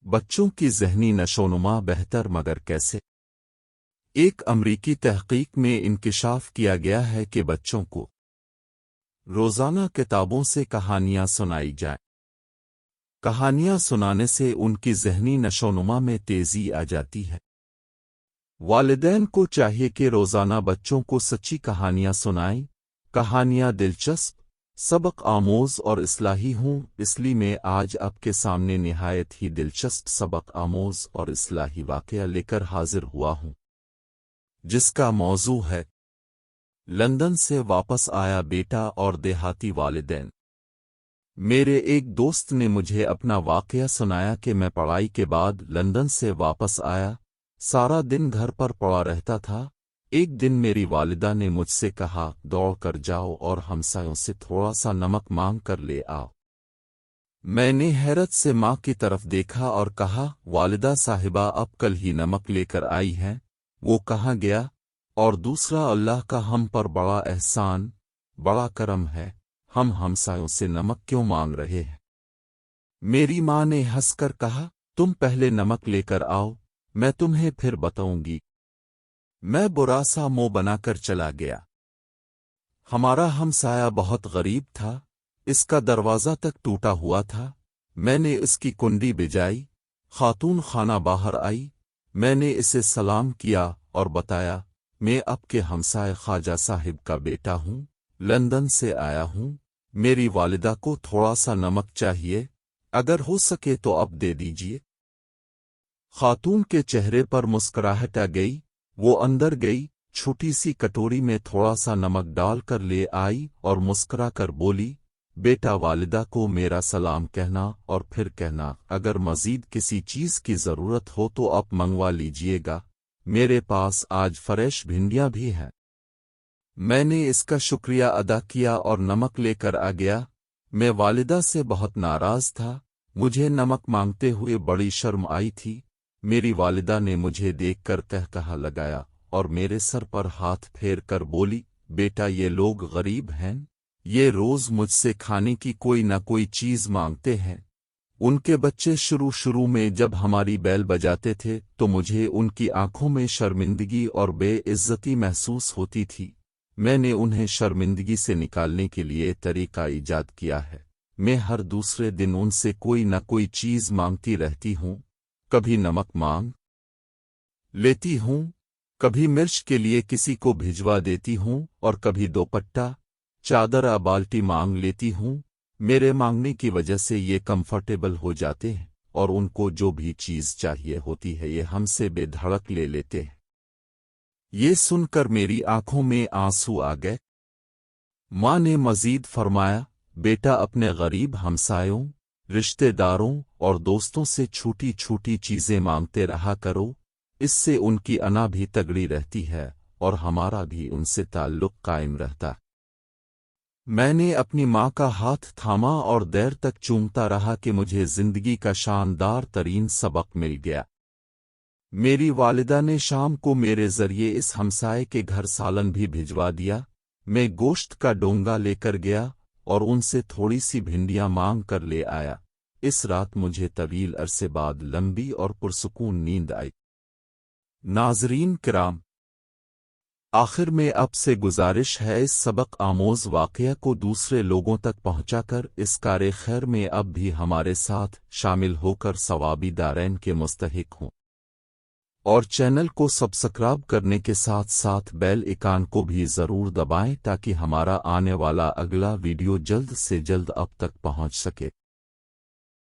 بچوں کی ذہنی نشوونما بہتر مگر کیسے؟ ایک امریکی تحقیق میں انکشاف کیا گیا ہے کہ بچوں کو روزانہ کتابوں سے کہانیاں سنائی جائیں۔ کہانیاں سنانے سے ان کی ذہنی نشوونما میں تیزی آ جاتی ہے۔ والدین کو چاہیے کہ روزانہ بچوں کو سچی کہانیاں سنائیں۔ کہانیاں دلچسپ، سبق آموز اور اصلاحی ہوں، اس لیے میں آج آپ کے سامنے نہایت ہی دلچسپ سبق آموز اور اصلاحی واقعہ لے کر حاضر ہوا ہوں، جس کا موضوع ہے لندن سے واپس آیا بیٹا اور دیہاتی والدین۔ میرے ایک دوست نے مجھے اپنا واقعہ سنایا کہ میں پڑھائی کے بعد لندن سے واپس آیا، سارا دن گھر پر پڑا رہتا تھا۔ ایک دن میری والدہ نے مجھ سے کہا، دوڑ کر جاؤ اور ہمسایوں سے تھوڑا سا نمک مانگ کر لے آؤ۔ میں نے حیرت سے ماں کی طرف دیکھا اور کہا، والدہ صاحبہ اب کل ہی نمک لے کر آئی ہیں، وہ کہاں گیا؟ اور دوسرا، اللہ کا ہم پر بڑا احسان، بڑا کرم ہے، ہم ہمسایوں سے نمک کیوں مانگ رہے ہیں؟ میری ماں نے ہنس کر کہا، تم پہلے نمک لے کر آؤ، میں تمہیں پھر بتاؤں گی۔ میں برا سا منہ بنا کر چلا گیا۔ ہمارا ہمسایہ بہت غریب تھا، اس کا دروازہ تک ٹوٹا ہوا تھا۔ میں نے اس کی کنڈی بجائی، خاتون خانہ باہر آئی، میں نے اسے سلام کیا اور بتایا، میں آپ کے ہمسائے خواجہ صاحب کا بیٹا ہوں، لندن سے آیا ہوں، میری والدہ کو تھوڑا سا نمک چاہیے، اگر ہو سکے تو اب دے دیجیے۔ خاتون کے چہرے پر مسکراہٹ آ گئی، وہ اندر گئی، چھوٹی سی کٹوری میں تھوڑا سا نمک ڈال کر لے آئی اور مسکرا کر بولی، بیٹا والدہ کو میرا سلام کہنا اور پھر کہنا اگر مزید کسی چیز کی ضرورت ہو تو آپ منگوا لیجئے گا، میرے پاس آج فریش بھنڈیاں بھی ہیں۔ میں نے اس کا شکریہ ادا کیا اور نمک لے کر آ گیا۔ میں والدہ سے بہت ناراض تھا، مجھے نمک مانگتے ہوئے بڑی شرم آئی تھی۔ میری والدہ نے مجھے دیکھ کر قہقہا لگایا اور میرے سر پر ہاتھ پھیر کر بولی، بیٹا یہ لوگ غریب ہیں، یہ روز مجھ سے کھانے کی کوئی نہ کوئی چیز مانگتے ہیں۔ ان کے بچے شروع میں جب ہماری بیل بجاتے تھے تو مجھے ان کی آنکھوں میں شرمندگی اور بے عزتی محسوس ہوتی تھی۔ میں نے انہیں شرمندگی سے نکالنے کے لیے طریقہ ایجاد کیا ہے، میں ہر دوسرے دن ان سے کوئی نہ کوئی چیز مانگتی رہتی ہوں، کبھی نمک مانگ لیتی ہوں، کبھی مرچ کے لیے کسی کو بھجوا دیتی ہوں اور کبھی دوپٹہ، چادر یا بالٹی مانگ لیتی ہوں۔ میرے مانگنے کی وجہ سے یہ کمفرٹیبل ہو جاتے ہیں اور ان کو جو بھی چیز چاہیے ہوتی ہے یہ ہم سے بے دھڑک لے لیتے ہیں۔ یہ سن کر میری آنکھوں میں آنسو آ گئے۔ ماں نے مزید فرمایا، بیٹا اپنے غریب ہمسایوں، رشتہ داروں اور دوستوں سے چھوٹی چھوٹی چیزیں مانگتے رہا کرو، اس سے ان کی انا بھی تگڑی رہتی ہے اور ہمارا بھی ان سے تعلق قائم رہتا ہے۔ میں نے اپنی ماں کا ہاتھ تھاما اور دیر تک چومتا رہا کہ مجھے زندگی کا شاندار ترین سبق مل گیا۔ میری والدہ نے شام کو میرے ذریعے اس ہمسائے کے گھر سالن بھی بھجوا دیا۔ میں گوشت کا ڈونگا لے کر گیا اور ان سے تھوڑی سی بھنڈیاں مانگ کر لے آیا۔ اس رات مجھے طویل عرصے بعد لمبی اور پرسکون نیند آئی۔ ناظرین کرام، آخر میں اب سے گزارش ہے اس سبق آموز واقعہ کو دوسرے لوگوں تک پہنچا کر اس کار خیر میں اب بھی ہمارے ساتھ شامل ہو کر ثوابی دارین کے مستحق ہوں، اور چینل کو سبسکرائب کرنے کے ساتھ ساتھ بیل آئیکن کو بھی ضرور دبائیں تاکہ ہمارا آنے والا اگلا ویڈیو جلد سے جلد اب تک پہنچ سکے۔